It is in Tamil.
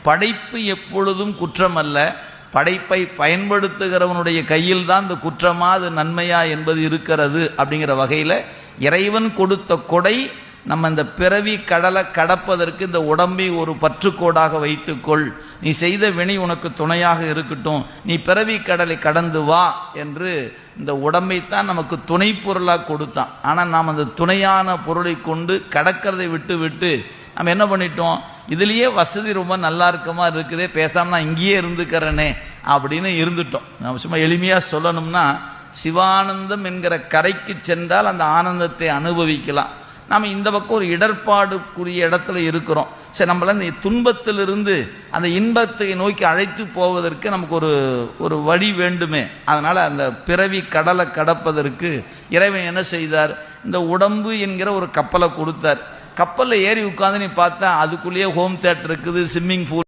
படைப்பு எப்பொழுதும் குற்றம் அல்ல, படைப்பை பயன்படுத்துகிறவனுடைய கையில் தான் இந்த குற்றமா அது நன்மையா என்பது இருக்கிறது. அப்படிங்கிற வகையில் இறைவன் கொடுத்த கொடை நம்ம இந்த பிறவி கடலை கடப்பதற்கு இந்த உடம்பை ஒரு பற்றுக்கோடாக வைத்துக்கொள், நீ செய்த வினை உனக்கு துணையாக இருக்கட்டும், நீ பிறவி கடலை கடந்து வா என்று இந்த உடம்பைத்தான் நமக்கு துணை பொருளாக கொடுத்தான். ஆனால் நாம் அந்த துணையான பொருளை கொண்டு கடக்கிறதை விட்டு விட்டு நம்ம என்ன பண்ணிட்டோம், இதுலேயே வசதி ரொம்ப நல்லா இருக்கமா இருக்குதே, பேசாமல் நான் இங்கேயே இருந்துக்கிறேனே அப்படின்னு இருந்துட்டோம். நம்ம சும்மா எளிமையாக சொல்லணும்னா, சிவானந்தம் என்கிற கரைக்கு சென்றால் அந்த ஆனந்தத்தை அனுபவிக்கலாம். நாம் இந்த பக்கம் ஒரு இடர்பாடுக்குரிய இடத்துல இருக்கிறோம். சரி, நம்மள இந்த துன்பத்திலிருந்து அந்த இன்பத்தை நோக்கி அழைத்து போவதற்கு நமக்கு ஒரு வழி வேண்டுமே. அதனால அந்த பிறவி கடலை கடப்பதற்கு இறைவன் என்ன செய்தார், இந்த உடம்பு என்கிற ஒரு கப்பலை கொடுத்தார். கப்பலில் ஏறி உட்காந்து நீ பார்த்தா அதுக்குள்ளேயே ஹோம் தியேட்டர் இருக்குது, ஸ்விம்மிங் பூல்